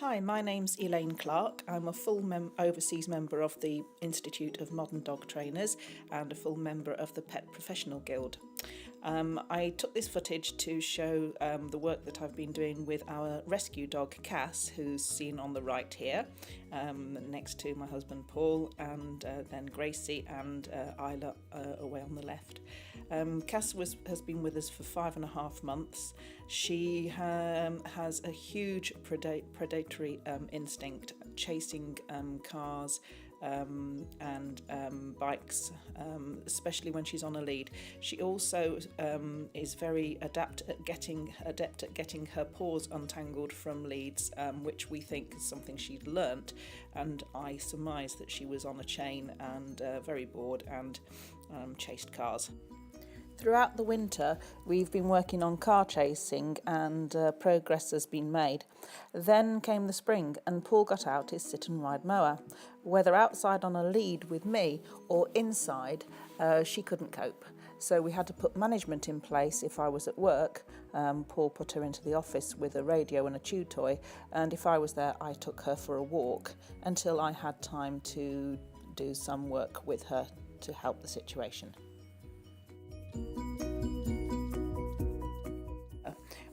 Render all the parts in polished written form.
Hi, my name's Elaine Clark. I'm a full overseas member of the Institute of Modern Dog Trainers and a full member of the Pet Professional Guild. I took this footage to show the work that I've been doing with our rescue dog Cass, who's seen on the right here, next to my husband Paul, and then Gracie and Isla away on the left. Cass has been with us for 5.5 months. She has a huge predatory instinct, chasing cars and bikes, especially when she's on a lead. She also is very adept at getting her paws untangled from leads, which we think is something she'd learnt, and I surmise that she was on a chain and very bored and chased cars. Throughout the winter, we've been working on car chasing and progress has been made. Then came the spring and Paul got out his sit and ride mower. Whether outside on a lead with me or inside, she couldn't cope. So we had to put management in place. If I was at work, Paul put her into the office with a radio and a chew toy, and if I was there, I took her for a walk until I had time to do some work with her to help the situation.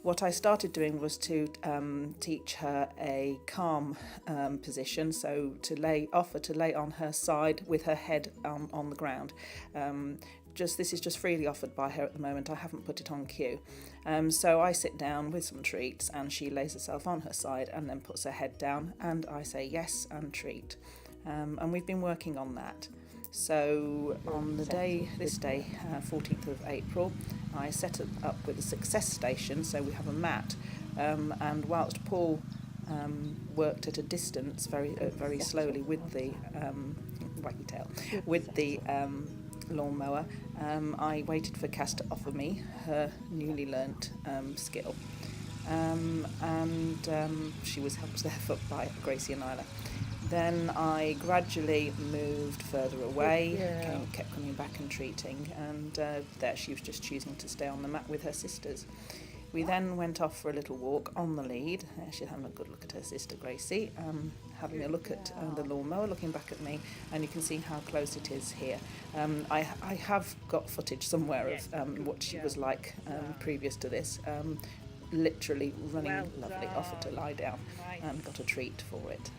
What I started doing was to teach her a calm position, so offer to lay on her side with her head on the ground. This is just freely offered by her at the moment. I haven't put it on cue. So I sit down with some treats and she lays herself on her side and then puts her head down and I say yes and treat. And we've been working on that. So on this day, 14th of April, I set it up with a success station, so we have a mat, and whilst Paul worked at a distance very slowly with the wacky tail, with the lawnmower, I waited for Cass to offer me her newly learnt skill, and she was helped there by Gracie and Isla. Then I gradually moved further away, kept coming back and treating, and there she was just choosing to stay on the mat with her sisters. We then went off for a little walk on the lead. She's having a good look at her sister Gracie, having a look at the lawnmower, looking back at me, and you can see how close it is here. I have got footage somewhere of what she was like previous to this. Literally running lovely, offered to lie down and got a treat for it.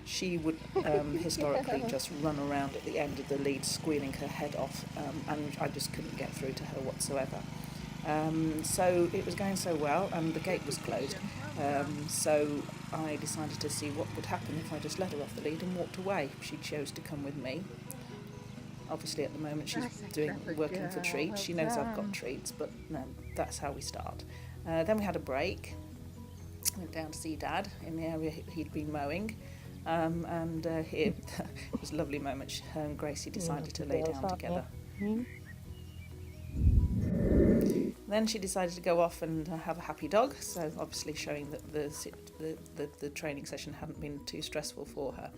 She would historically just run around at the end of the lead, squealing her head off, and I just couldn't get through to her whatsoever. So it was going so well, and the gate was closed. So I decided to see what would happen if I just let her off the lead and walked away. She chose to come with me. Obviously, at the moment, she's working for treats. She knows I've got treats, but no, that's how we start. Then we had a break. Went down to see Dad in the area he'd been mowing, and here it was a lovely moment. Her and Gracie decided to lay down together. Then she decided to go off and have a happy dog, so obviously showing that the training session hadn't been too stressful for her.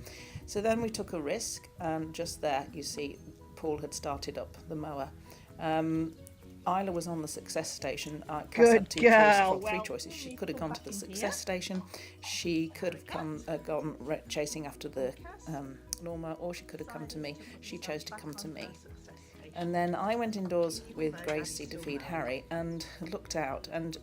So then we took a risk, and just there you see Paul had started up the mower. Isla was on the success station. Cass had three choices. She could have gone to the success station, she could have gone chasing after the lawnmower, or she could have come to me. She chose to come to me. And then I went indoors with Gracie to feed Harry and looked out, and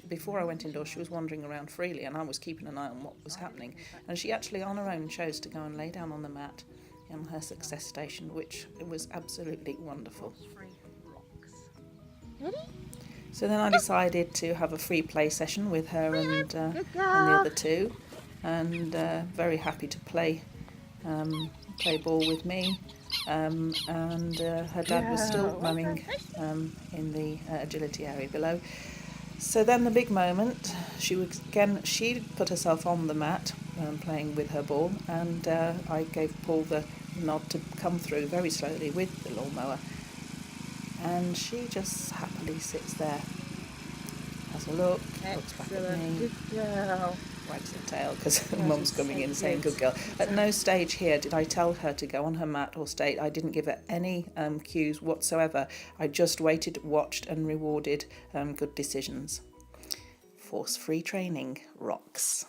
before I went indoors she was wandering around freely and I was keeping an eye on what was happening, and she actually on her own chose to go and lay down on the mat in her success station, which was absolutely wonderful. So then I decided to have a free play session with her and the other two, and very happy to play ball with me, and her dad was still mowing in the agility area below. So then the big moment, she put herself on the mat playing with her ball, and I gave Paul the nod to come through very slowly with the lawnmower. And she just happily sits there, has a look, looks back at me, wags the tail because Mum's coming in saying good girl. At no stage here did I tell her to go on her mat or stay. I didn't give her any cues whatsoever. I just waited, watched and rewarded good decisions. Force-free training rocks.